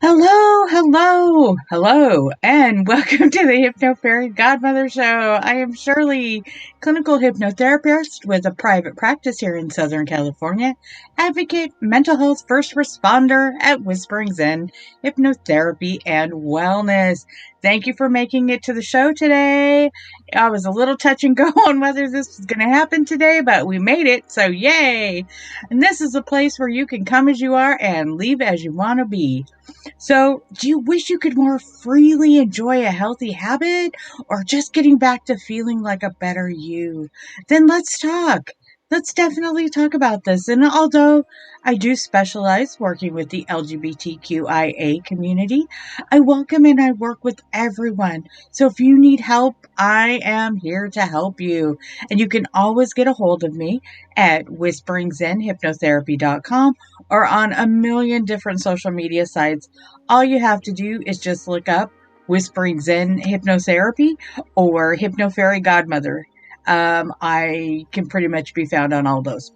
Hello, and welcome to the Hypno Fairy Godmother Show. I am Shirley, clinical hypnotherapist with a private practice here in Southern California, advocate, mental health first responder at Whispering Zen Hypnotherapy and Wellness. Thank you for making it to the show today. I was a little touch and go on whether this was going to happen today, but we made it, so yay! And this is a place where you can come as you are and leave as you want to be. So, do you wish you could more freely enjoy a healthy habit or just getting back to feeling like a better you? Then let's talk. Let's definitely talk about this. And although I do specialize working with the LGBTQIA community, I welcome and I work with everyone. So if you need help, I am here to help you. And you can always get a hold of me at whisperingzenhypnotherapy.com or on a million different social media sites. All you have to do is just look up Whispering Zen Hypnotherapy or Hypno Fairy Godmother. I can pretty much be found on all those.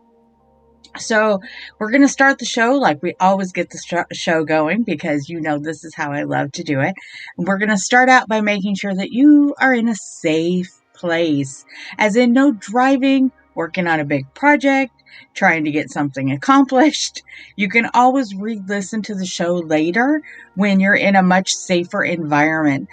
So we're going to start the show like we always get the show going, because you know this is how I love to do it. And we're going to start out by making sure that you are in a safe place, as in no driving, working on a big project, trying to get something accomplished. You can always re-listen to the show later when you're in a much safer environment,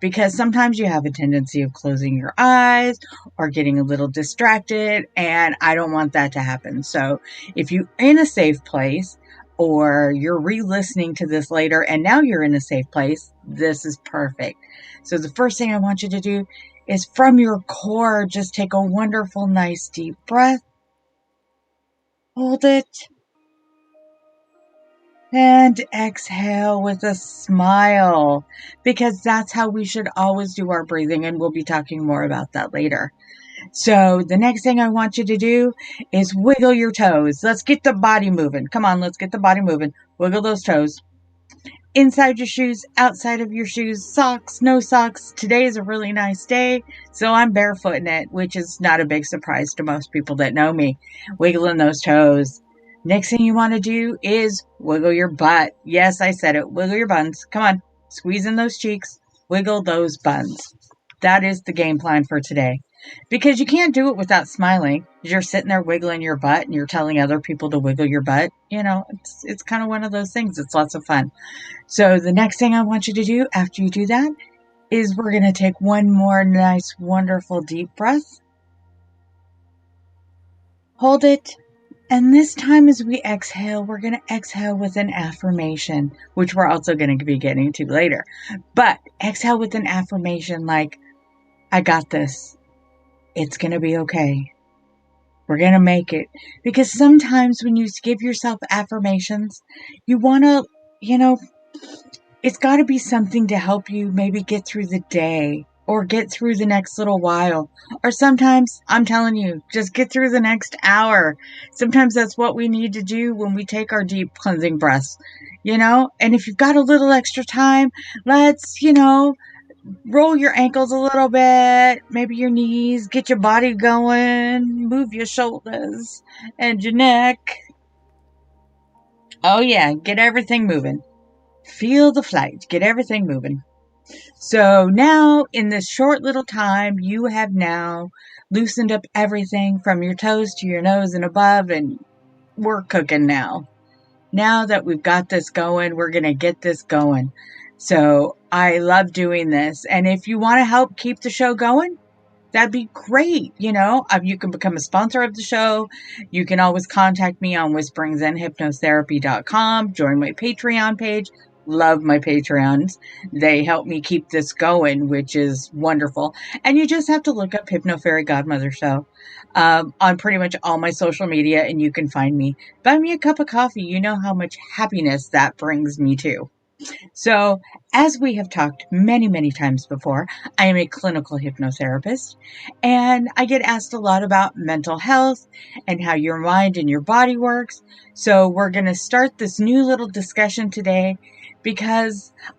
because sometimes you have a tendency of closing your eyes or getting a little distracted, and I don't want that to happen. So if you're in a safe place, or you're re-listening to this later and now you're in a safe place, this is perfect. So the first thing I want you to do is, from your core, just take a wonderful, nice, deep breath. Hold it. And exhale with a smile, because that's how we should always do our breathing, and we'll be talking more about that later. So the next thing I want you to do is wiggle your toes. Let's get the body moving. Come on, let's get the body moving. Wiggle those toes. Inside your shoes, outside of your shoes, socks, no socks. Today is a really nice day, so I'm barefooting it, which is not a big surprise to most people that know me. Wiggling those toes. Next thing you want to do is wiggle your butt. Yes, I said it. Wiggle your buns. Come on. Squeeze in those cheeks. Wiggle those buns. That is the game plan for today. Because you can't do it without smiling. You're sitting there wiggling your butt and you're telling other people to wiggle your butt. You know, it's kind of one of those things. It's lots of fun. So the next thing I want you to do after you do that is we're going to take one more nice, wonderful deep breath. Hold it. And this time as we exhale, we're going to exhale with an affirmation, which we're also going to be getting to later. But exhale with an affirmation like, I got this. It's going to be okay. We're going to make it. Because sometimes when you give yourself affirmations, you want to, it's got to be something to help you maybe get through the day or get through the next little while. Or sometimes, I'm telling you, just get through the next hour. Sometimes that's what we need to do when we take our deep cleansing breaths, And if you've got a little extra time, let's, roll your ankles a little bit, maybe your knees, get your body going, move your shoulders and your neck. Oh yeah, get everything moving. Feel the flight, get everything moving. So now, in this short little time, you have now loosened up everything from your toes to your nose and above, and we're cooking now. Now that we've got this going, we're going to get this going. So I love doing this. And if you want to help keep the show going, that'd be great. You can become a sponsor of the show. You can always contact me on whisperingzenhypnotherapy.com. Join my Patreon page. Love my Patreons. They help me keep this going, which is wonderful. And you just have to look up Hypno Fairy Godmother Show on pretty much all my social media, and you can find me. Buy me a cup of coffee. You know how much happiness that brings me to. So, as we have talked many, many times before, I am a clinical hypnotherapist, and I get asked a lot about mental health and how your mind and your body works. So we're going to start this new little discussion today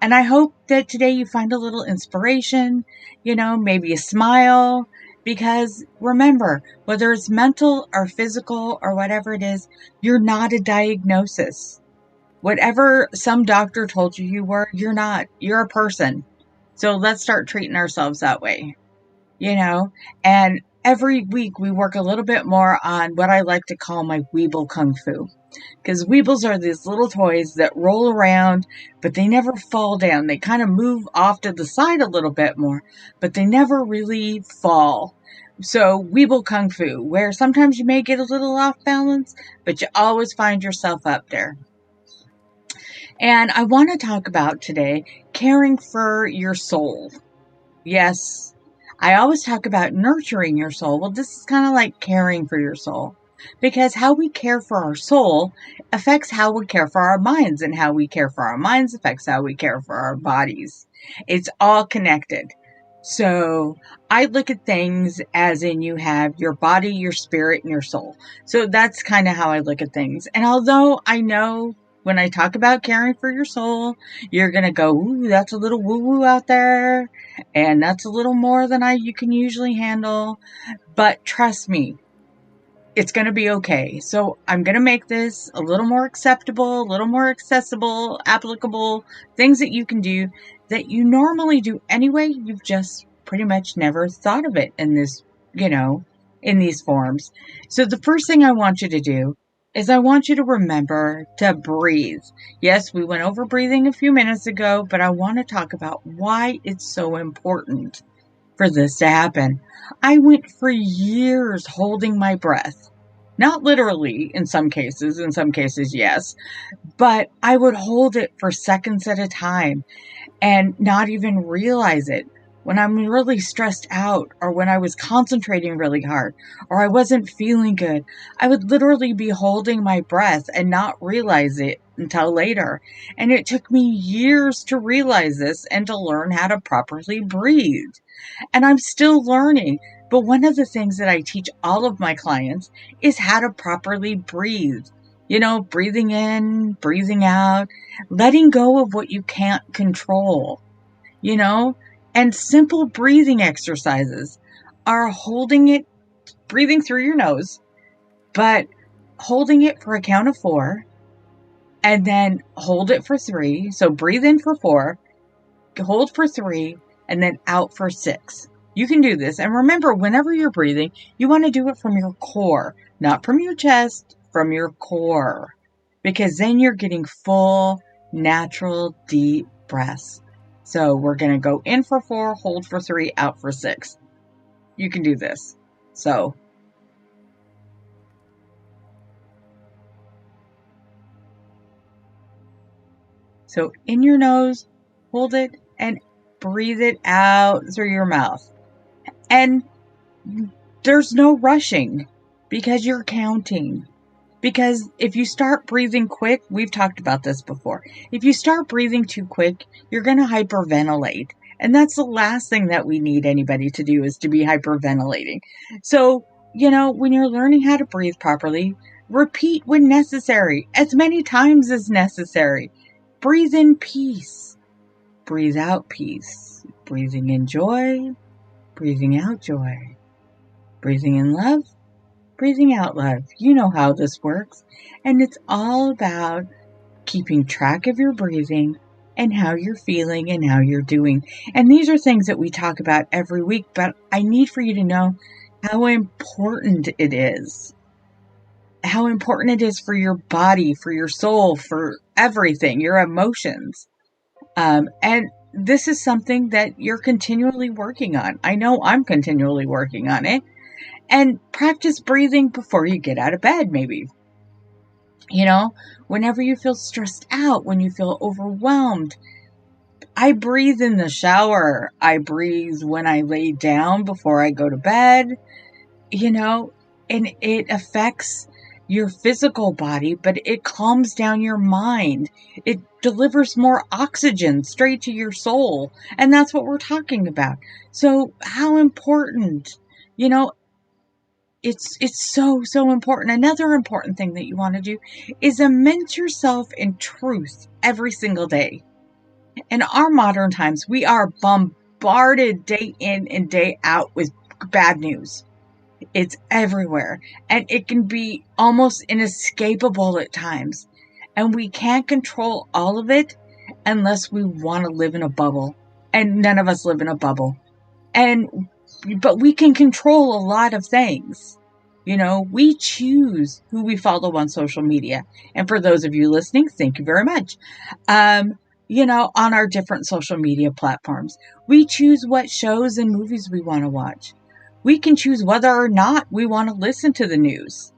and I hope that today you find a little inspiration, maybe a smile, because remember, whether it's mental or physical or whatever it is, you're not a diagnosis. Whatever some doctor told you were, you're not. You're a person. So let's start treating ourselves that way, you know? And every week we work a little bit more on what I like to call my Weeble Kung Fu. Because Weebles are these little toys that roll around, but they never fall down. They kind of move off to the side a little bit more, but they never really fall. So Weeble Kung Fu, where sometimes you may get a little off balance, but you always find yourself up there. And I want to talk about today caring for your soul. Yes, I always talk about nurturing your soul. Well, this is kind of like caring for your soul. Because how we care for our soul affects how we care for our minds, and how we care for our minds affects how we care for our bodies. It's all connected. So I look at things as in you have your body, your spirit, and your soul. So that's kind of how I look at things. And although I know when I talk about caring for your soul, you're going to go, ooh, that's a little woo-woo out there. And that's a little more than you can usually handle. But trust me, it's going to be okay. So I'm going to make this a little more acceptable, a little more accessible, applicable, things that you can do that you normally do anyway. You've just pretty much never thought of it in this, in these forms. So the first thing I want you to do is I want you to remember to breathe. Yes, we went over breathing a few minutes ago, but I want to talk about why it's so important for this to happen. I went for years holding my breath. Not literally in some cases, yes, but I would hold it for seconds at a time and not even realize it. When I'm really stressed out, or when I was concentrating really hard, or I wasn't feeling good, I would literally be holding my breath and not realize it until later. And it took me years to realize this and to learn how to properly breathe. And I'm still learning. But one of the things that I teach all of my clients is how to properly breathe. Breathing in, breathing out, letting go of what you can't control, and simple breathing exercises are breathing through your nose, but holding it for a count of 4, and then hold it for 3. So breathe in for 4, hold for 3, and then out for 6. You can do this. And remember, whenever you're breathing, you want to do it from your core, not from your chest, from your core, because then you're getting full, natural, deep breaths. So we're going to go in for 4, hold for 3, out for 6. You can do this. So in your nose, hold it, and breathe it out through your mouth. And there's no rushing because you're counting. Because if you start breathing quick, we've talked about this before. If you start breathing too quick, you're going to hyperventilate. And that's the last thing that we need anybody to do, is to be hyperventilating. So, when you're learning how to breathe properly, repeat when necessary, as many times as necessary. Breathe in peace. Breathe out peace. Breathing in joy. Breathing out joy. Breathing in love. Breathing out love. You know how this works. And it's all about keeping track of your breathing and how you're feeling and how you're doing. And these are things that we talk about every week, but I need for you to know how important it is. How important it is for your body, for your soul, for everything, your emotions. And this is something that you're continually working on. I know I'm continually working on it. And practice breathing before you get out of bed, maybe. Whenever you feel stressed out, when you feel overwhelmed. I breathe in the shower. I breathe when I lay down before I go to bed, and it affects your physical body, but it calms down your mind. It delivers more oxygen straight to your soul. And that's what we're talking about. So how important, it's so important. Another important thing that you want to do is immerse yourself in truth every single day. In our modern times, we are bombarded day in and day out with bad news. It's everywhere, and it can be almost inescapable at times. And we can't control all of it unless we want to live in a bubble. And none of us live in a bubble. But we can control a lot of things. We choose who we follow on social media. And for those of you listening, thank you very much. On our different social media platforms, we choose what shows and movies we want to watch. We can choose whether or not we want to listen to the news.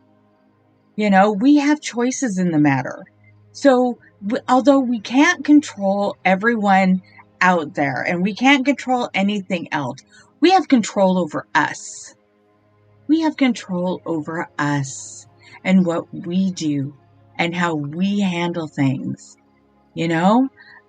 We have choices in the matter. So, although we can't control everyone out there and we can't control anything else, we have control over us. We have control over us and what we do and how we handle things,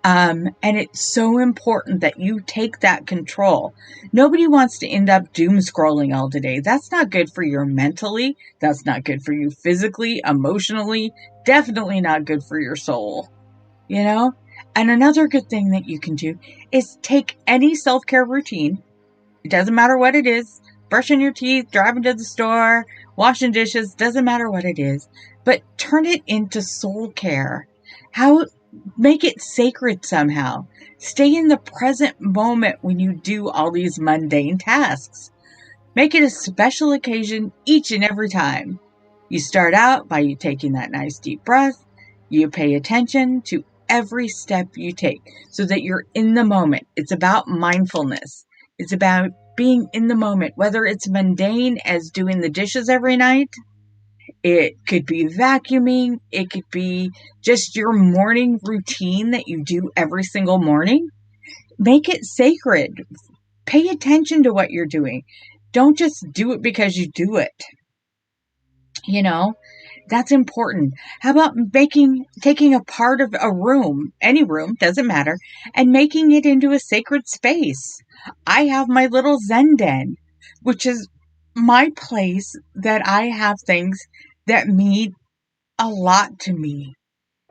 and it's so important that you take that control. Nobody wants to end up doom scrolling all day. That's not good for you mentally. That's not good for you physically, emotionally, definitely not good for your soul, And another good thing that you can do is take any self-care routine. It doesn't matter what it is. Brushing your teeth, driving to the store, washing dishes, doesn't matter what it is. But turn it into soul care. Make it sacred somehow. Stay in the present moment when you do all these mundane tasks. Make it a special occasion each and every time. You start out by you taking that nice deep breath. You pay attention to every step you take so that you're in the moment. It's about mindfulness. It's about being in the moment, whether it's mundane as doing the dishes every night. It could be vacuuming. It could be just your morning routine that you do every single morning. Make it sacred. Pay attention to what you're doing. Don't just do it because you do it. That's important. How about taking a part of a room, any room, doesn't matter, and making it into a sacred space? I have my little Zen den, which is my place that I have things that mean a lot to me.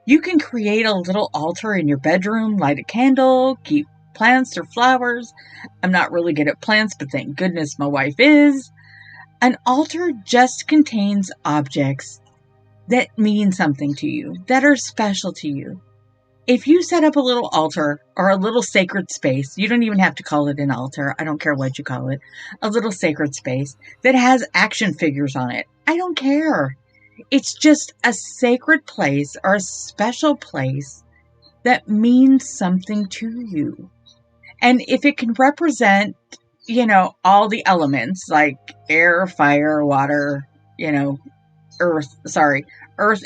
You can create a little altar in your bedroom, light a candle, keep plants or flowers. I'm not really good at plants, but thank goodness my wife is. An altar just contains objects that mean something to you, that are special to you. If you set up a little altar or a little sacred space, you don't even have to call it an altar. I don't care what you call it. A little sacred space that has action figures on it. I don't care. It's just a sacred place or a special place that means something to you. And if it can represent, all the elements like air, fire, water, earth,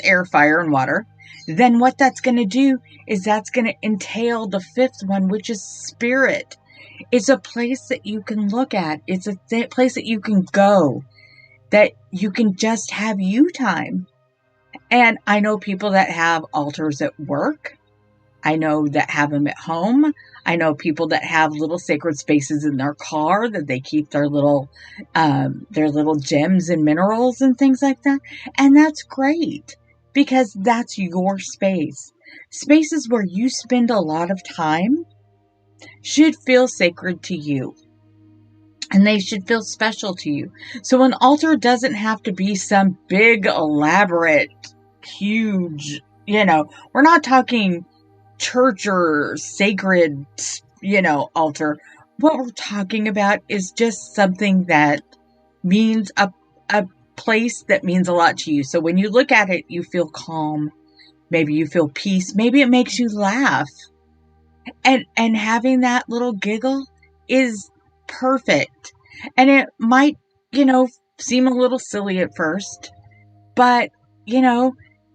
air, fire, and water, then what that's going to do is that's going to entail the fifth one, which is spirit. It's a place that you can look at. It's a place that you can go, that you can just have you time. And I know people that have altars at work. I know that have them at home. I know people that have little sacred spaces in their car that they keep their little gems and minerals and things like that. And that's great because that's your space. Spaces where you spend a lot of time should feel sacred to you. And they should feel special to you. So an altar doesn't have to be some big, elaborate, huge, we're not talking church or sacred, altar. What we're talking about is just something that means a place that means a lot to you. So when you look at it, you feel calm. Maybe you feel peace. Maybe it makes you laugh. And having that little giggle is perfect. And it might, seem a little silly at first, but,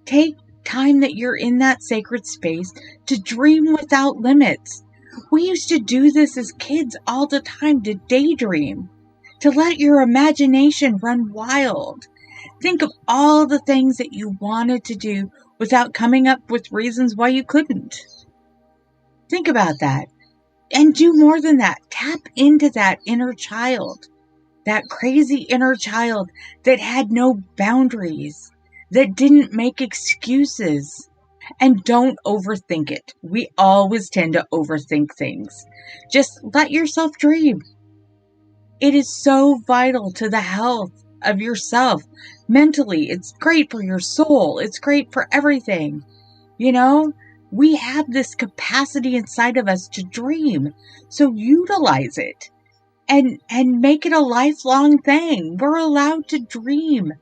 take time that you're in that sacred space to dream without limits. We used to do this as kids all the time, to daydream, to let your imagination run wild. Think of all the things that you wanted to do without coming up with reasons why you couldn't. Think about that. And do more than that. Tap into that inner child, that crazy inner child that had no boundaries, that didn't make excuses. And don't overthink it. We always tend to overthink things. Just let yourself dream. It is so vital to the health of yourself. Mentally, it's great for your soul. It's great for everything. You know, we have this capacity inside of us to dream. So utilize it and make it a lifelong thing. We're allowed to dream.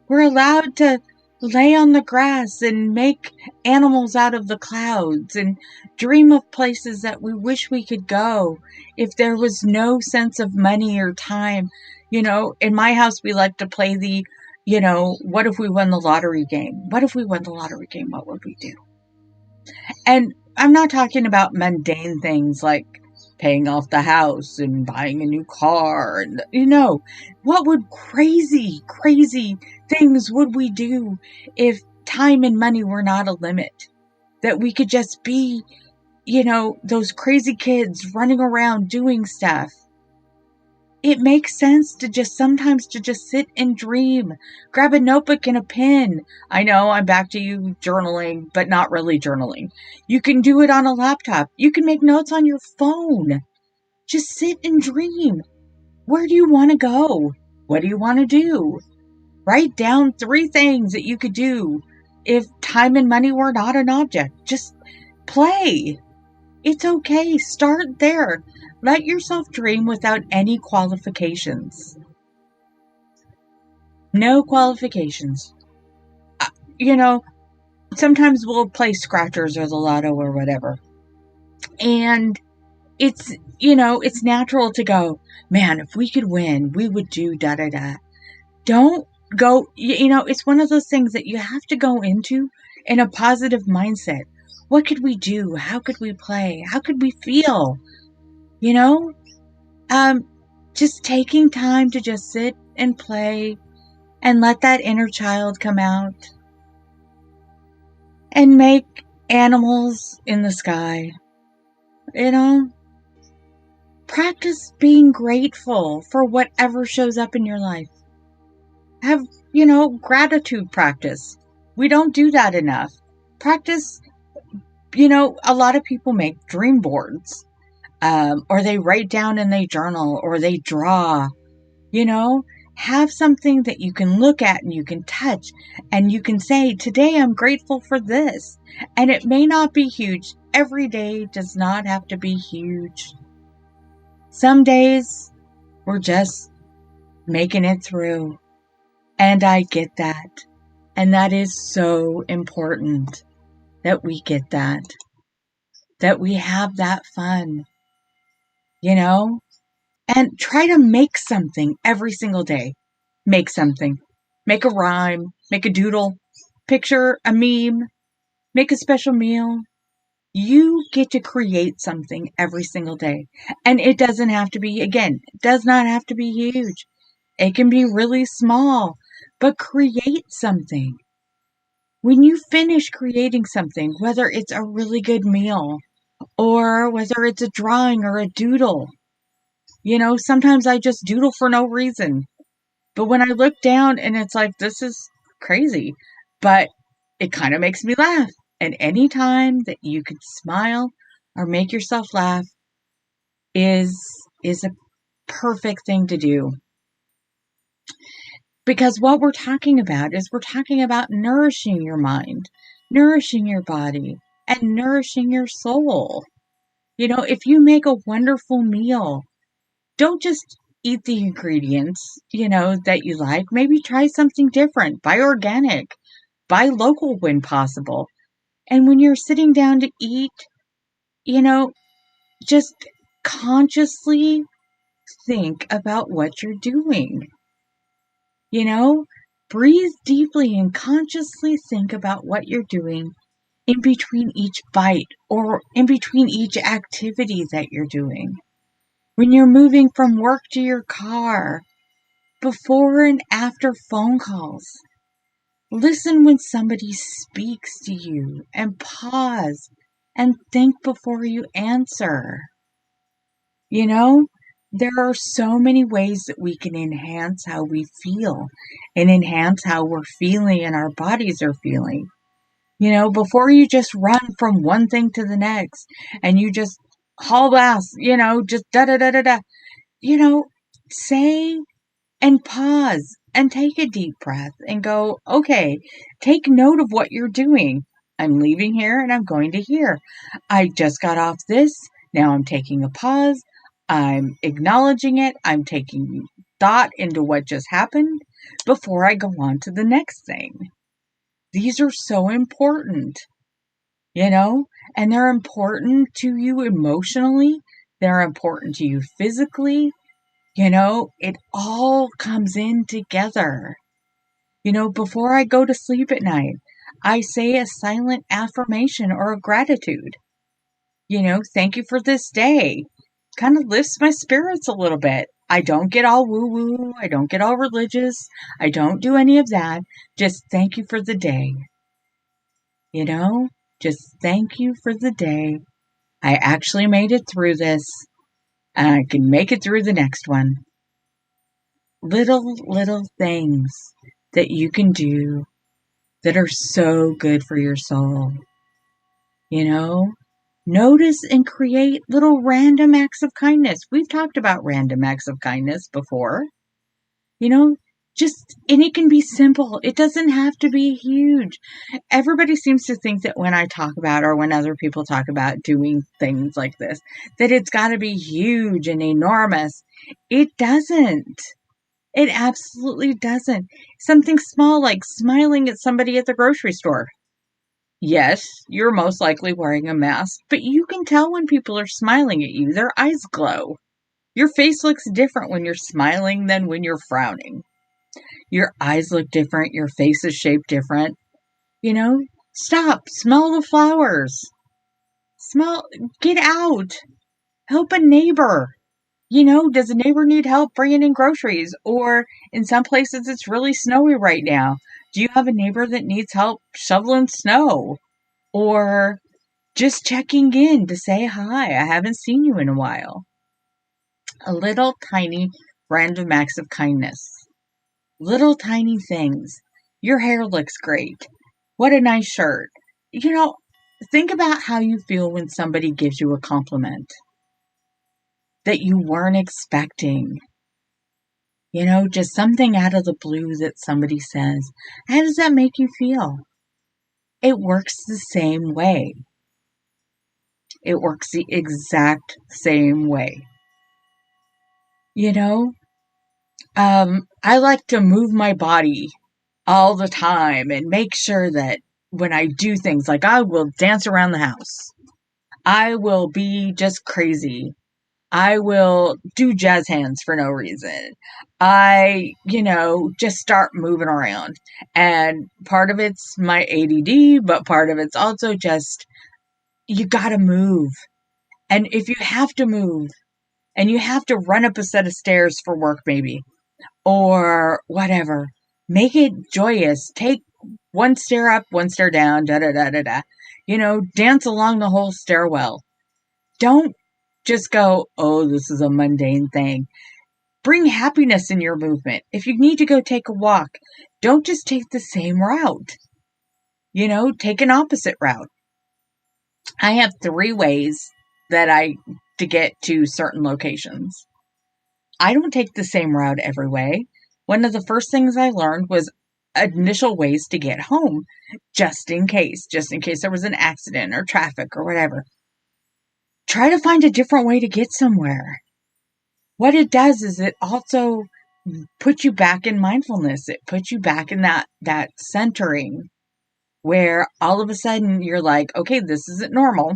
We're allowed to lay on the grass and make animals out of the clouds and dream of places that we wish we could go if there was no sense of money or time. In my house, we like to play what if we won the lottery game? What if we won the lottery game? What would we do? And I'm not talking about mundane things like paying off the house and buying a new car. And, what would crazy, crazy things would we do if time and money were not a limit? That we could just be, those crazy kids running around doing stuff. It makes sense to sometimes just sit and dream. Grab a notebook and a pen. I know I'm back to you journaling, but not really journaling. You can do it on a laptop. You can make notes on your phone. Just sit and dream. Where do you want to go? What do you want to do? Write down 3 things that you could do if time and money were not an object. Just play. It's okay. Start there. Let yourself dream without any qualifications. No qualifications. Sometimes we'll play scratchers or the lotto or whatever. And it's natural to go, man, if we could win, we would do da da da. Don't go, it's one of those things that you have to go into in a positive mindset. What could we do? How could we play? How could we feel? Just taking time to just sit and play and let that inner child come out and make animals in the sky. Practice being grateful for whatever shows up in your life. Have, gratitude practice. We don't do that enough. Practice, a lot of people make dream boards. Or they write down and they journal, or they draw. Have something that you can look at and you can touch and you can say, today I'm grateful for this. And it may not be huge. Every day does not have to be huge. Some days we're just making it through. And I get that. And that is so important that we get that. That we have that fun. And try to make something every single day. Make something. Make a rhyme. Make a doodle. Picture a meme. Make a special meal. You get to create something every single day. And it doesn't have to be, again, it does not have to be huge. It can be really small. But create something. When you finish creating something, whether it's a really good meal or whether it's a drawing or a doodle, sometimes I just doodle for no reason. But when I look down and it's like, this is crazy, but it kind of makes me laugh. And any time that you can smile or make yourself laugh is a perfect thing to do. Because what we're talking about nourishing your mind, nourishing your body, and nourishing your soul. If you make a wonderful meal, don't just eat the ingredients, that you like. Maybe try something different. Buy organic. Buy local when possible. And when you're sitting down to eat, just consciously think about what you're doing. Breathe deeply and consciously think about what you're doing in between each bite or in between each activity that you're doing. When you're moving from work to your car, before and after phone calls, listen when somebody speaks to you and pause and think before you answer. There are so many ways that we can enhance how we feel and enhance how we're feeling and our bodies are feeling. Before you just run from one thing to the next and you just haul ass, just da da da da da, say and pause and take a deep breath and go, okay, take note of what you're doing. I'm leaving here and I'm going to here. I just got off this. Now I'm taking a pause. I'm acknowledging it. I'm taking thought into what just happened before I go on to the next thing. These are so important, you know, and they're important to you emotionally. They're important to you physically. You know, it all comes in together. You know, before I go to sleep at night, I say a silent affirmation or a gratitude. You know, thank you for this day. Kind of lifts my spirits a little bit. I don't get all woo woo. I don't get all religious. I don't do any of that. Just thank you for the day. You know, just thank you for the day. I actually made it through this and I can make it through the next one. Little things that you can do that are so good for your soul. You know, notice and create little random acts of kindness. We've talked about random acts of kindness before. You know, and it can be simple. It doesn't have to be huge. Everybody seems to think that when I talk about or when other people talk about doing things like this, that it's got to be huge and enormous. It doesn't. It absolutely doesn't. Something small like smiling at somebody at the grocery store. Yes, you're most likely wearing a mask, but you can tell when people are smiling at you. Their eyes glow. Your face looks different when you're smiling than when you're frowning. Your eyes look different. Your face is shaped different. You know, stop. Smell the flowers. Get out. Help a neighbor. You know, does a neighbor need help bringing in groceries? Or in some places it's really snowy right now. Do you have a neighbor that needs help shoveling snow? Or just checking in to say hi. I haven't seen you in a while. A little tiny random acts of kindness. Little tiny things. Your hair looks great. What a nice shirt. You know, think about how you feel when somebody gives you a compliment that you weren't expecting. You know, just something out of the blue that somebody says. How does that make you feel? It works the same way. It works the exact same way. You know, I like to move my body all the time and make sure that when I do things, like I will dance around the house. I will be just crazy. I will do jazz hands for no reason. Just start moving around. And part of it's my ADD, but part of it's also just, you gotta move. And if you have to move and you have to run up a set of stairs for work, maybe, or whatever, make it joyous. Take one stair up, one stair down, da da da da da. You know, dance along the whole stairwell. Don't just go, oh, this is a mundane thing. Bring happiness in your movement. If you need to go take a walk, don't just take the same route. You know, take an opposite route. I have 3 ways to get to certain locations. I don't take the same route every way. One of the first things I learned was initial ways to get home, just in case there was an accident or traffic or whatever. Try to find a different way to get somewhere. What it does is it also puts you back in mindfulness. It puts you back in that centering where all of a sudden you're like, okay, this isn't normal.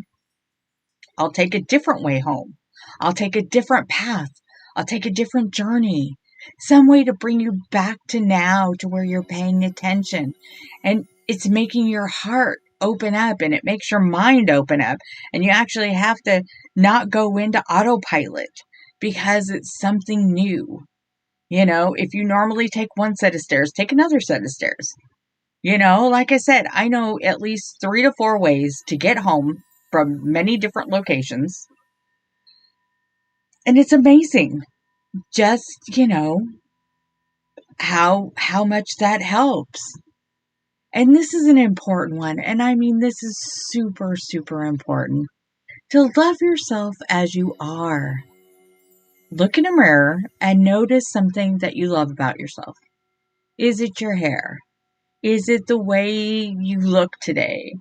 I'll take a different way home. I'll take a different path. I'll take a different journey. Some way to bring you back to now, to where you're paying attention. And it's making your heart open up, and it makes your mind open up. And you actually have to not go into autopilot because it's something new. You know, if you normally take one set of stairs, take another set of stairs. You know, like I said, I know at least 3 to 4 ways to get home from many different locations. And it's amazing just, how much that helps. And this is an important one. And I mean, this is super, super important. To love yourself as you are. Look in a mirror and notice something that you love about yourself. Is it your hair? Is it the way you look today?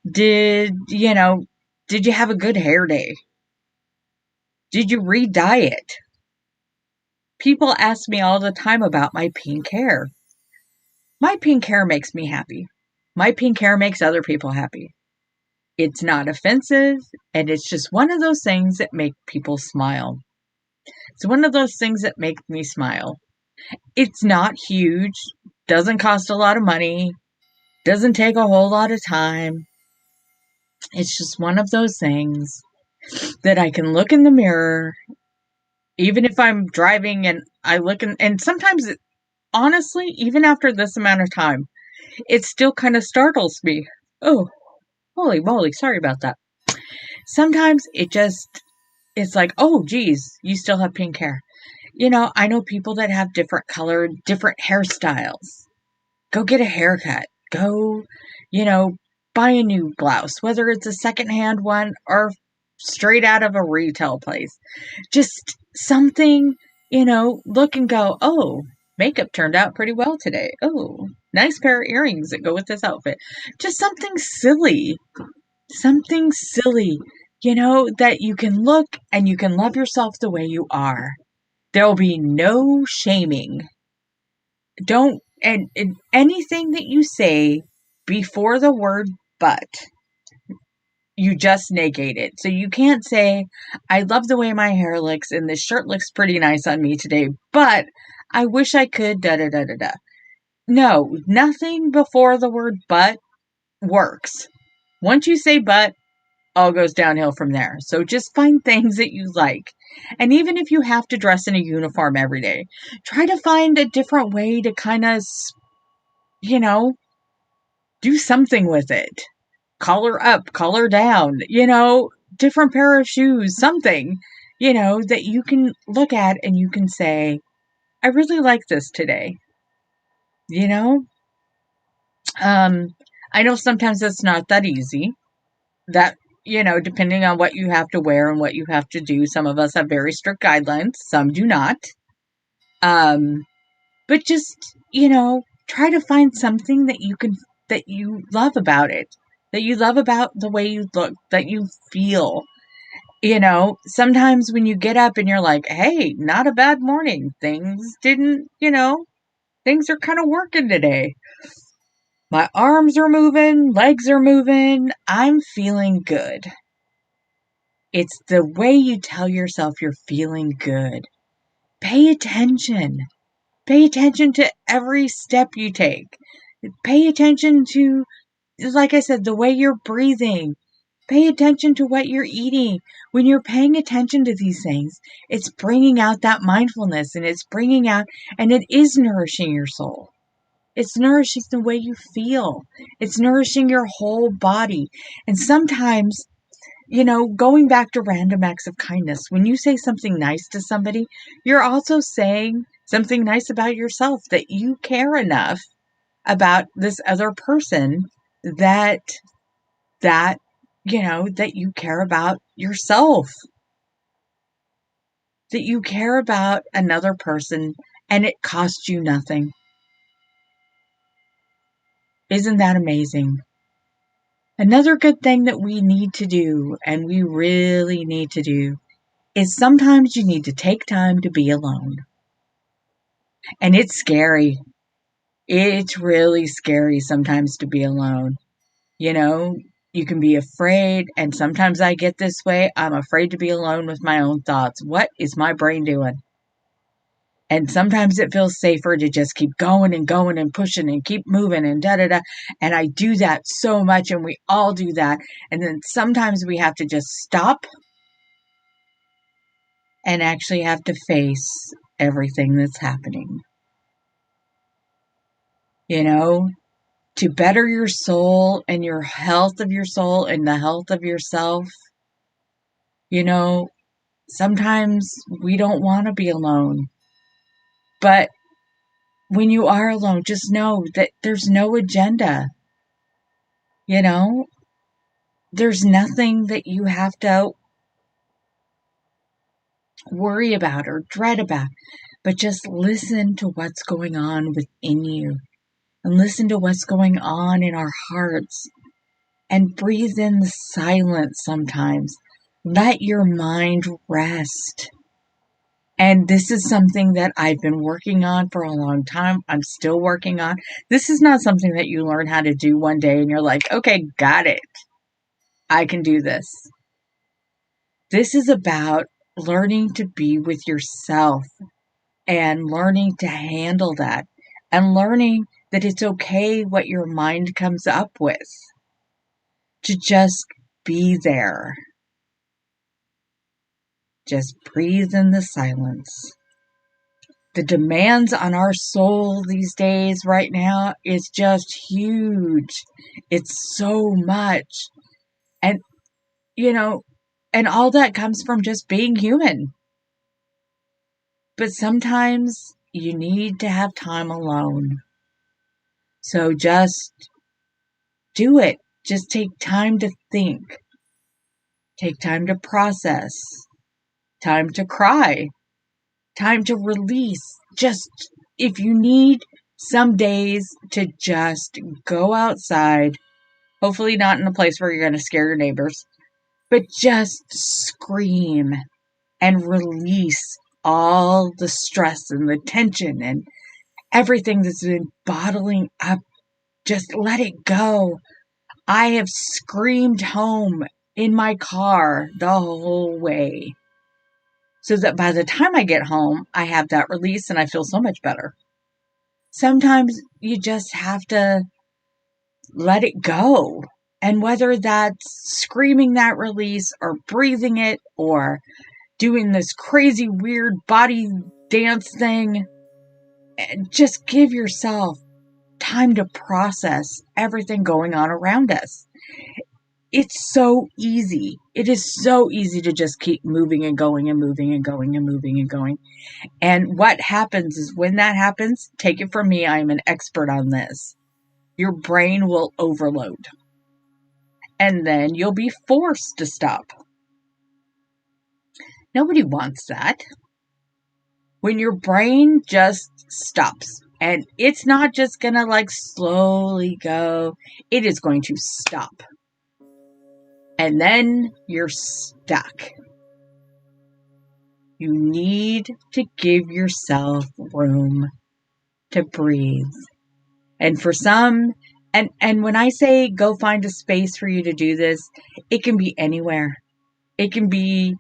Did you have a good hair day? Did you re-dye? People ask me all the time about my pink hair. My pink hair makes me happy. My pink hair makes other people happy. It's not offensive, and it's just one of those things that make people smile. It's one of those things that make me smile. It's not huge, doesn't cost a lot of money, doesn't take a whole lot of time. It's just one of those things that I can look in the mirror, even if I'm driving and I look and sometimes, honestly, even after this amount of time, it still kind of startles me. Oh, holy moly, sorry about that. Sometimes it's like, oh, geez, you still have pink hair. I know people that have different hairstyles. Go get a haircut. Go, you know, buy a new blouse, whether it's a secondhand one or straight out of a retail place. Just something, look and go, oh, makeup turned out pretty well today. Oh, nice pair of earrings that go with this outfit. Just something silly, that you can look and you can love yourself the way you are. There'll be no shaming. Don't, and anything that you say before the word but, you just negate it. So you can't say, I love the way my hair looks and this shirt looks pretty nice on me today, but I wish I could da da da da da. No, nothing before the word but works. Once you say but, all goes downhill from there. So just find things that you like. And even if you have to dress in a uniform every day, try to find a different way to kind of, you know, do something with it. Collar up, collar down, different pair of shoes, something, that you can look at and you can say, I really like this today. You know? I know sometimes it's not that easy. That, depending on what you have to wear and what you have to do, some of us have very strict guidelines, some do not. But just, try to find something that you love about it, that you love about the way you look, that you feel. Sometimes when you get up and you're like, hey, not a bad morning. Things are kind of working today. My arms are moving, legs are moving. I'm feeling good. It's the way you tell yourself you're feeling good. Pay attention. Pay attention to every step you take. Pay attention to, like I said, the way you're breathing. Pay attention to what you're eating. When you're paying attention to these things, it's bringing out that mindfulness and and it is nourishing your soul. It's nourishing the way you feel. It's nourishing your whole body. And sometimes, going back to random acts of kindness, when you say something nice to somebody, you're also saying something nice about yourself, that you care enough about this other person that that you care about yourself, that you care about another person and it costs you nothing. Isn't that amazing? Another good thing that we need to do, and we really need to do, is sometimes you need to take time to be alone. And it's scary. It's really scary sometimes to be alone. You can be afraid, and sometimes I get this way. I'm afraid to be alone with my own thoughts. What is my brain doing? And sometimes it feels safer to just keep going and going and pushing and keep moving and da da da. And I do that so much, and we all do that. And then sometimes we have to just stop and actually have to face everything that's happening. To better your soul and your health of your soul and the health of yourself, sometimes we don't want to be alone. But when you are alone, just know that there's no agenda. There's nothing that you have to worry about or dread about, but just listen to what's going on within you and listen to what's going on in our hearts and breathe in the silence sometimes. Let your mind rest. And this is something that I've been working on for a long time. I'm still working on. This is not something that you learn how to do one day and you're like, okay, got it. I can do this. This is about learning to be with yourself and learning to handle that and learning that it's okay what your mind comes up with. To just be there. Just breathe in the silence. The demands on our soul these days right now is just huge. It's so much. And, and all that comes from just being human. But sometimes you need to have time alone. So just do it. Just take time to think. Take time to process. Time to cry. Time to release. Just, if you need some days to just go outside, hopefully not in a place where you're going to scare your neighbors, but just scream and release all the stress and the tension and everything that's been bottling up. Just let it go. I have screamed home in my car the whole way, so that by the time I get home, I have that release and I feel so much better. Sometimes you just have to let it go. And whether that's screaming that release or breathing it or doing this crazy weird body dance thing, just give yourself time to process everything going on around us. It's so easy. It is so easy to just keep moving and going and moving and going and moving and going. And what happens is when that happens, take it from me, I'm an expert on this. Your brain will overload. And then you'll be forced to stop. Nobody wants that. When your brain just stops, and it's not just going to slowly go, it is going to stop. And then you're stuck. You need to give yourself room to breathe. And for some, and when I say go find a space for you to do this, it can be anywhere. It can be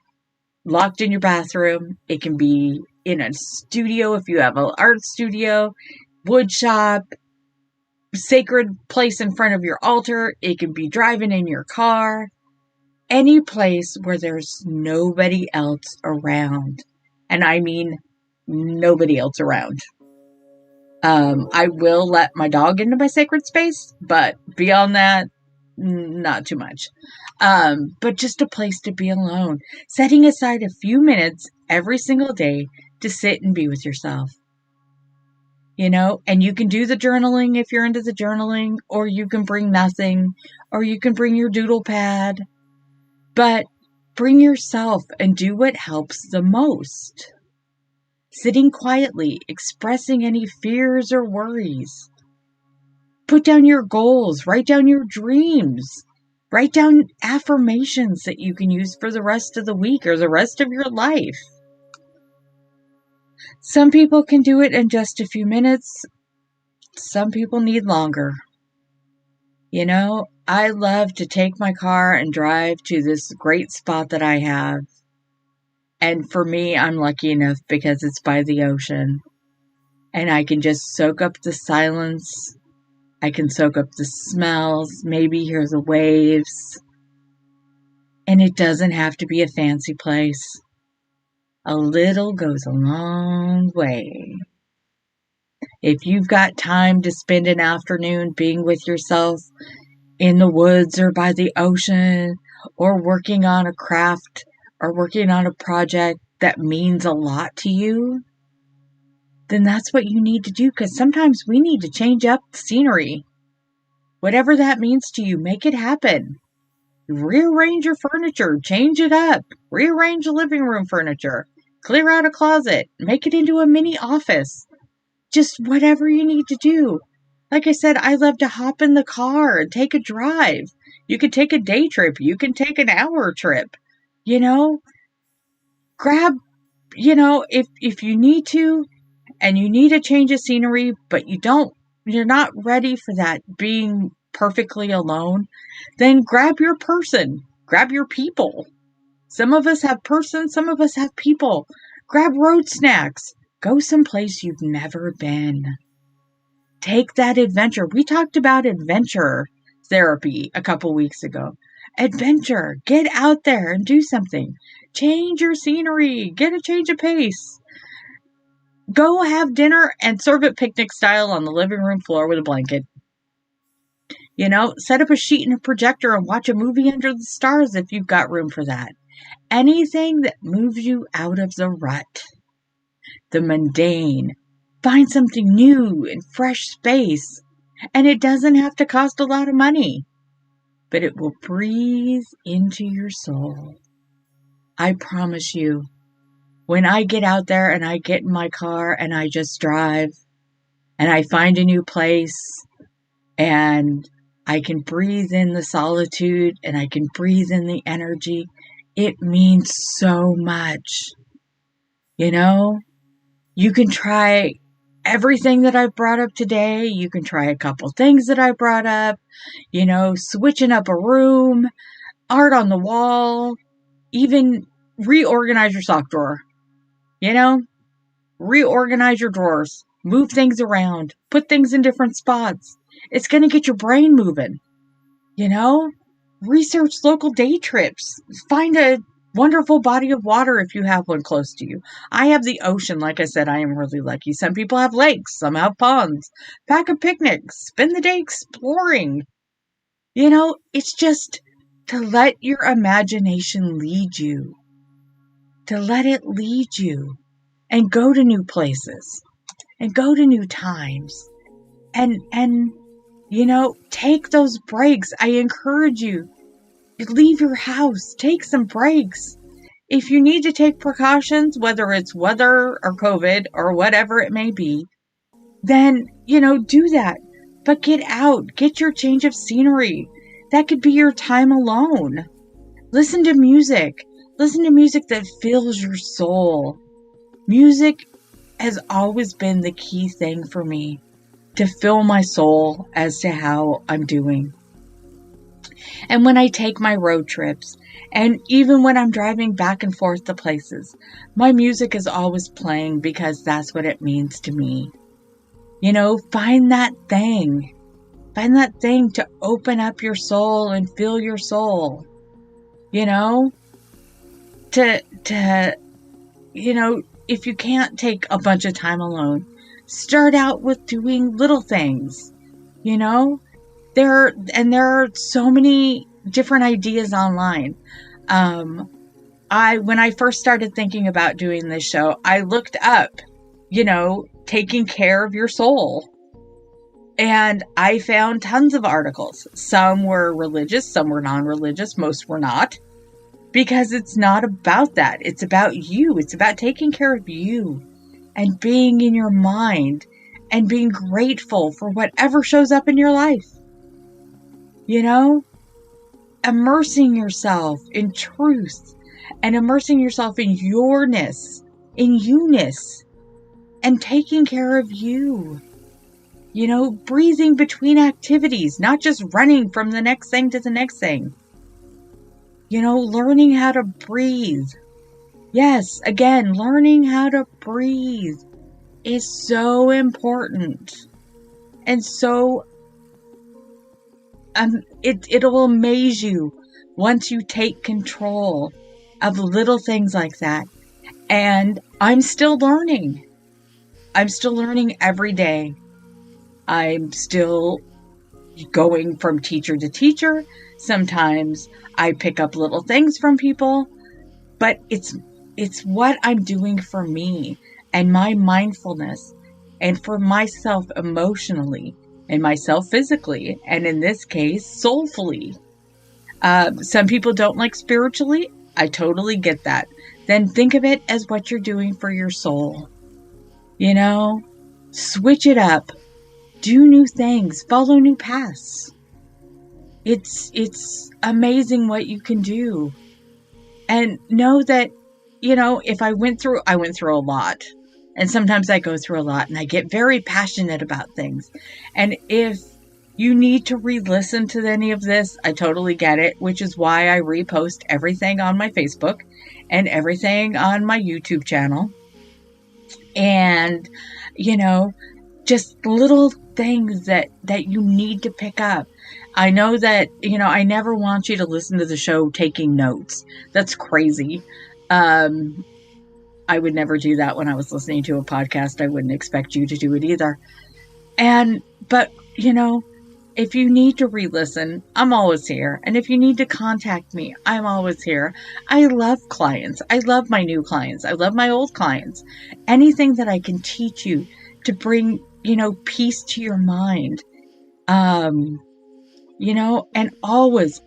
locked in your bathroom. It can be in a studio if you have an art studio, wood shop, sacred place in front of your altar. It can be driving in your car. Any place where there's nobody else around. And I mean nobody else around. I will let my dog into my sacred space, but beyond that, not too much. But just a place to be alone. Setting aside a few minutes every single day to sit and be with yourself. And you can do the journaling if you're into the journaling, or you can bring nothing, or you can bring your doodle pad. But bring yourself and do what helps the most. Sitting quietly, expressing any fears or worries. Put down your goals, write down your dreams. Write down affirmations that you can use for the rest of the week or the rest of your life. Some people can do it in just a few minutes. Some people need longer. I love to take my car and drive to this great spot that I have. And for me, I'm lucky enough because it's by the ocean. And I can just soak up the silence. I can soak up the smells, maybe hear the waves. And it doesn't have to be a fancy place. A little goes a long way. If you've got time to spend an afternoon being with yourself in the woods or by the ocean, or working on a craft or working on a project that means a lot to you, then that's what you need to do, because sometimes we need to change up the scenery. Whatever that means to you, make it happen. Rearrange your furniture, change it up, rearrange the living room furniture, clear out a closet, make it into a mini office. Just whatever you need to do. Like I said, I love to hop in the car and take a drive. You could take a day trip. You can take an hour trip. You know, grab, if you need to and you need a change of scenery, but you're not ready for that being perfectly alone, then grab your person, grab your people. Some of us have persons, some of us have people. Grab road snacks. Go someplace you've never been. Take that adventure. We talked about adventure therapy a couple weeks ago. Adventure. Get out there and do something. Change your scenery. Get a change of pace. Go have dinner and serve it picnic style on the living room floor with a blanket. Set up a sheet and a projector and watch a movie under the stars if you've got room for that. Anything that moves you out of the rut, the mundane. Find something new and fresh space. And it doesn't have to cost a lot of money, but it will breathe into your soul. I promise you, when I get out there and I get in my car and I just drive and I find a new place and I can breathe in the solitude and I can breathe in the energy, it means so much. You can try everything that I've brought up today. You can try a couple things that I brought up, switching up a room, art on the wall, even reorganize your sock drawer, reorganize your drawers, move things around, put things in different spots. It's going to get your brain moving, research local day trips, find a wonderful body of water if you have one close to you. I have the ocean. Like I said, I am really lucky. Some people have lakes, some have ponds. Pack a picnic, spend the day exploring. It's just to let your imagination lead you. To let it lead you and go to new places and go to new times and take those breaks. I encourage you. Leave your house. Take some breaks. If you need to take precautions, whether it's weather or COVID or whatever it may be, then, do that. But get out. Get your change of scenery. That could be your time alone. Listen to music. Listen to music that fills your soul. Music has always been the key thing for me to fill my soul as to how I'm doing. And when I take my road trips, and even when I'm driving back and forth to places, my music is always playing because that's what it means to me. Find that thing. Find that thing to open up your soul and fill your soul. If you can't take a bunch of time alone, start out with doing little things. There are so many different ideas online. When I first started thinking about doing this show, I looked up, taking care of your soul. And I found tons of articles. Some were religious, some were non-religious, most were not. Because it's not about that. It's about you. It's about taking care of you and being in your mind and being grateful for whatever shows up in your life. Immersing yourself in truth and immersing yourself in yourness, in you-ness, and taking care of you. Breathing between activities, not just running from the next thing to the next thing. Learning how to breathe. Yes, again, learning how to breathe is so important. And so it'll amaze you once you take control of little things like that. And I'm still learning. I'm still learning every day. I'm still going from teacher to teacher. Sometimes I pick up little things from people, but it's what I'm doing for me and my mindfulness and for myself emotionally and myself physically, and in this case, soulfully. Some people don't like spiritually. I totally get that. Then think of it as what you're doing for your soul. Switch it up. Do new things. Follow new paths. It's amazing what you can do. And know that, if I went through a lot. And sometimes I go through a lot and I get very passionate about things. And if you need to re-listen to any of this, I totally get it, which is why I repost everything on my Facebook and everything on my YouTube channel. And, just little things that you need to pick up. I know that, I never want you to listen to the show taking notes. That's crazy. I would never do that when I was listening to a podcast. I wouldn't expect you to do it either. But, if you need to re-listen, I'm always here. And if you need to contact me, I'm always here. I love clients. I love my new clients. I love my old clients. Anything that I can teach you to bring, peace to your mind. And always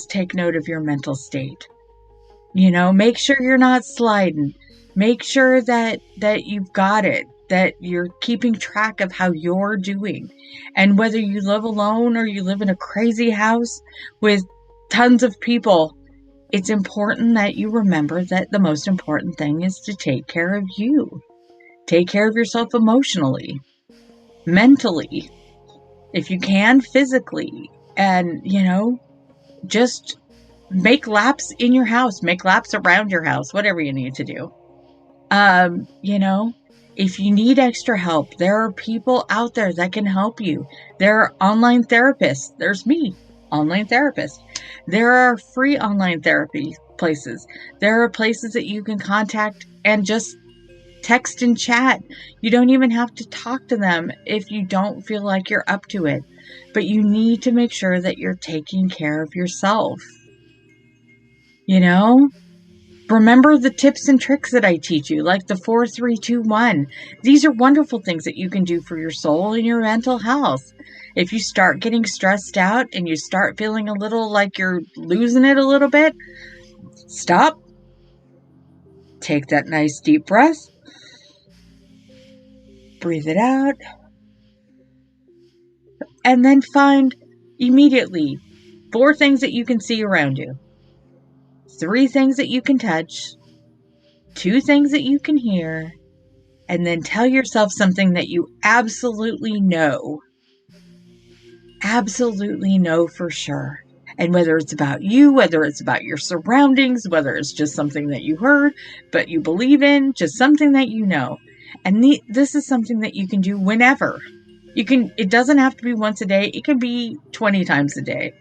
take note of your mental state. Make sure you're not sliding. Make sure that you've got it, that you're keeping track of how you're doing. And whether you live alone or you live in a crazy house with tons of people, it's important that you remember that the most important thing is to take care of you. Take care of yourself emotionally, mentally, if you can, physically. And, just make laps in your house, make laps around your house, whatever you need to do. If you need extra help, there are people out there that can help you. There are online therapists. There's me, online therapist. There are free online therapy places. There are places that you can contact and just text and chat. You don't even have to talk to them if you don't feel like you're up to it. But you need to make sure that you're taking care of yourself. Remember the tips and tricks that I teach you, like the 4-3-2-1. These are wonderful things that you can do for your soul and your mental health. If you start getting stressed out and you start feeling a little like you're losing it a little bit, stop. Take that nice deep breath. Breathe it out. And then find immediately 4 things that you can see around you. 3 things that you can touch, 2 things that you can hear, and then tell yourself something that you absolutely know for sure. And whether it's about you, whether it's about your surroundings, whether it's just something that you heard, but you believe in, just something that you know. And this is something that you can do whenever. It doesn't have to be once a day. It can be 20 times a day.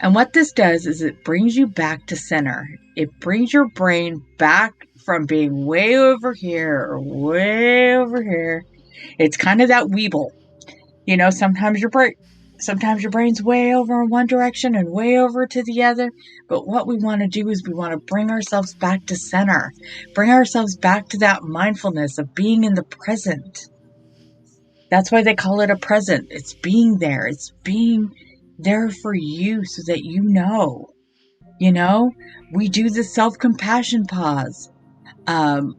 And what this does is it brings you back to center. It brings your brain back from being way over here or way over here. It's kind of that Weeble. Sometimes your brain's way over in one direction and way over to the other. But what we want to do is we want to bring ourselves back to center. Bring ourselves back to that mindfulness of being in the present. That's why they call it a present. It's being there. It's being there for you so that we do the self-compassion pause.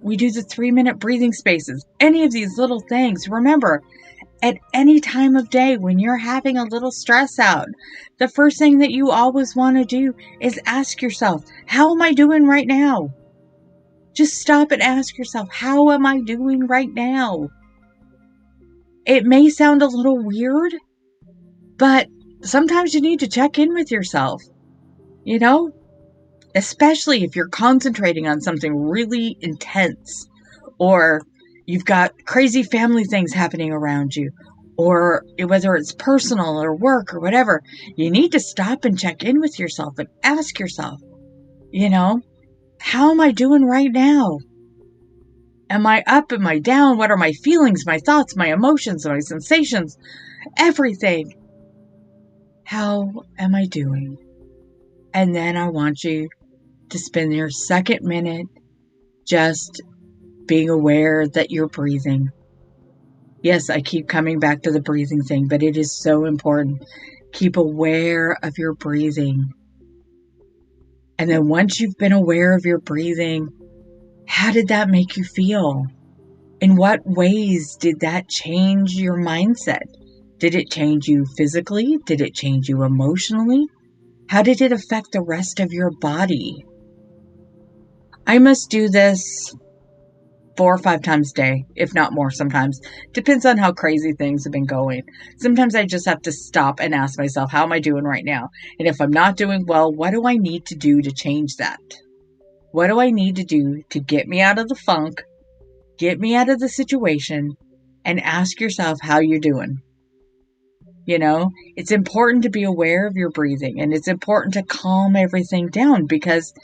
We do the 3-minute breathing spaces. Any of these little things. Remember, at any time of day when you're having a little stress out, the first thing that you always want to do is ask yourself, how am I doing right now? Just stop and ask yourself, how am I doing right now? It may sound a little weird, but sometimes you need to check in with yourself, especially if you're concentrating on something really intense, or you've got crazy family things happening around you, or whether it's personal or work or whatever. You need to stop and check in with yourself and ask yourself, how am I doing right now? Am I up? Am I down? What are my feelings, my thoughts, my emotions, my sensations, everything? How am I doing? And then I want you to spend your second minute just being aware that you're breathing. Yes, I keep coming back to the breathing thing, but it is so important. Keep aware of your breathing. And then once you've been aware of your breathing, how did that make you feel? In what ways did that change your mindset? Did it change you physically? Did it change you emotionally? How did it affect the rest of your body? I must do this 4 or 5 times a day, if not more sometimes. Depends on how crazy things have been going. Sometimes I just have to stop and ask myself, how am I doing right now? And if I'm not doing well, what do I need to do to change that? What do I need to do to get me out of the funk, get me out of the situation, and ask yourself how you're doing? You know, it's important to be aware of your breathing, and it's important to calm everything down, because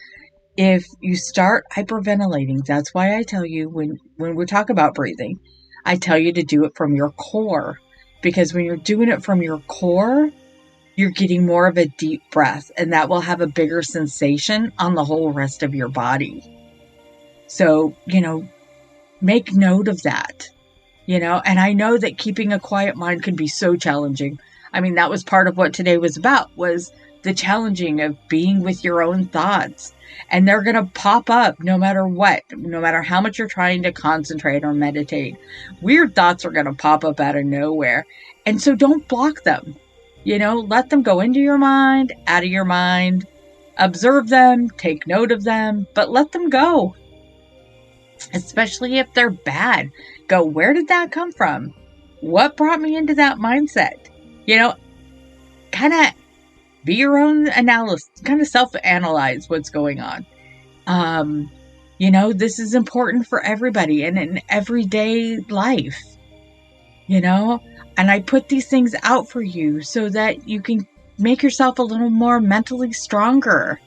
if you start hyperventilating, that's why I tell you when we talk about breathing, I tell you to do it from your core, because when you're doing it from your core, you're getting more of a deep breath, and that will have a bigger sensation on the whole rest of your body. So, make note of that, and I know that keeping a quiet mind can be so challenging. I mean, that was part of what today was about, was the challenging of being with your own thoughts. And they're going to pop up no matter what, no matter how much you're trying to concentrate or meditate. Weird thoughts are going to pop up out of nowhere. And so don't block them. Let them go into your mind, out of your mind. Observe them, take note of them, but let them go. Especially if they're bad. Go, where did that come from? What brought me into that mindset? Kind of be your own analyst, kind of self-analyze what's going on. This is important for everybody and in everyday life, and I put these things out for you so that you can make yourself a little more mentally stronger.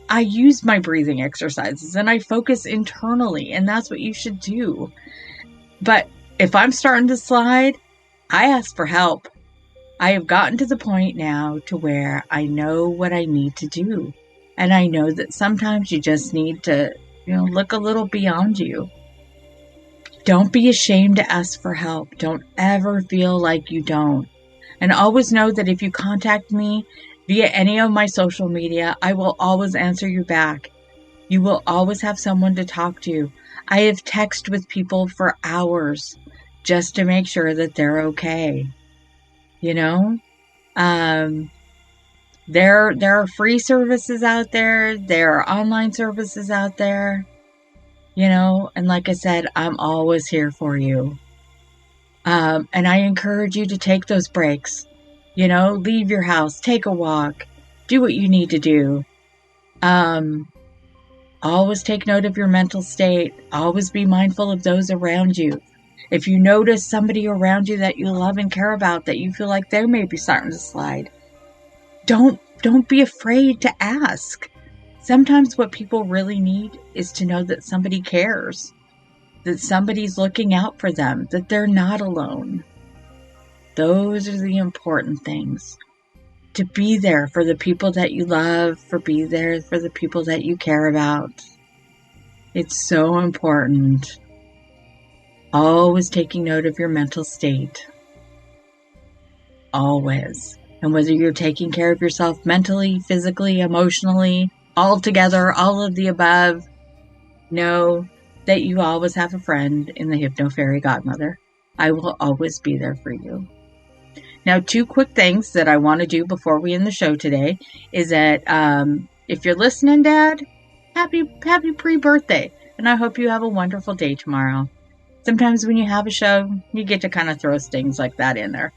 I use my breathing exercises and I focus internally, and that's what you should do. But if I'm starting to slide, I ask for help. I have gotten to the point now to where I know what I need to do. And I know that sometimes you just need to, look a little beyond you. Don't be ashamed to ask for help. Don't ever feel like you don't. And always know that if you contact me via any of my social media, I will always answer you back. You will always have someone to talk to. I have texted with people for hours just to make sure that they're okay. There are free services out there. There are online services out there, and like I said, I'm always here for you. And I encourage you to take those breaks, leave your house, take a walk, do what you need to do. Always take note of your mental state. Always be mindful of those around you. If you notice somebody around you that you love and care about, that you feel like they may be starting to slide, don't be afraid to ask. Sometimes what people really need is to know that somebody cares, that somebody's looking out for them, that they're not alone. Those are the important things. To be there for the people that you love, be there for the people that you care about. It's so important. Always taking note of your mental state. Always. And whether you're taking care of yourself mentally, physically, emotionally, all together, all of the above, know that you always have a friend in the Hypno Fairy Godmother. I will always be there for you. Now, 2 quick things that I want to do before we end the show today is that if you're listening, Dad, happy pre-birthday. And I hope you have a wonderful day tomorrow. Sometimes when you have a show, you get to kind of throw things like that in there.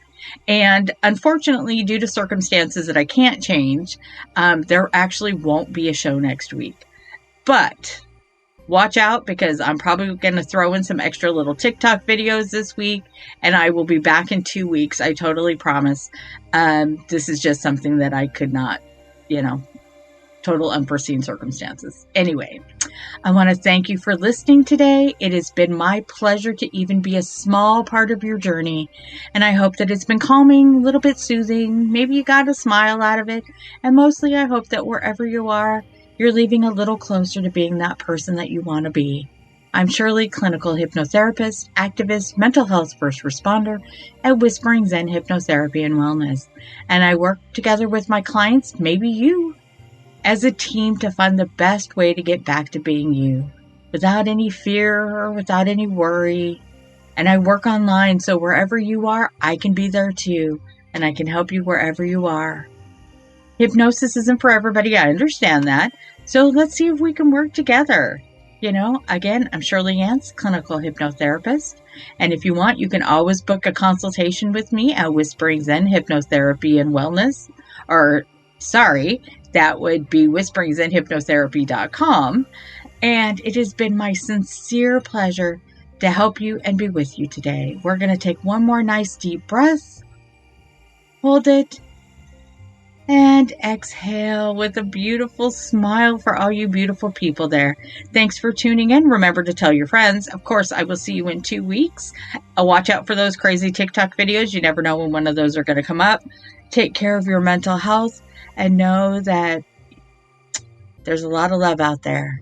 And unfortunately, due to circumstances that I can't change, there actually won't be a show next week. But watch out, because I'm probably going to throw in some extra little TikTok videos this week, and I will be back in 2 weeks. I totally promise. This is just something that I could not, total unforeseen circumstances. Anyway, I want to thank you for listening today. It has been my pleasure to even be a small part of your journey, and I hope that it's been calming, a little bit soothing. Maybe you got a smile out of it, and mostly I hope that wherever you are, you're leaving a little closer to being that person that you want to be. I'm Shirley, clinical hypnotherapist, activist, mental health first responder at Whispering Zen Hypnotherapy and Wellness, and I work together with my clients, maybe you, as a team to find the best way to get back to being you, without any fear or without any worry, And I work online, so wherever you are, I can be there too. And I can help you wherever you are. Hypnosis isn't for everybody. I understand that. So let's see if we can work together. Again, I'm Shirley Yance, clinical hypnotherapist. And if you want, you can always book a consultation with me at Whispering Zen Hypnotherapy and Wellness. That would be whisperingzenhypnotherapy.com. And it has been my sincere pleasure to help you and be with you today. We're going to take one more nice deep breath. Hold it. And exhale with a beautiful smile for all you beautiful people there. Thanks for tuning in. Remember to tell your friends. Of course, I will see you in 2 weeks. Watch out for those crazy TikTok videos. You never know when one of those are going to come up. Take care of your mental health and know that there's a lot of love out there.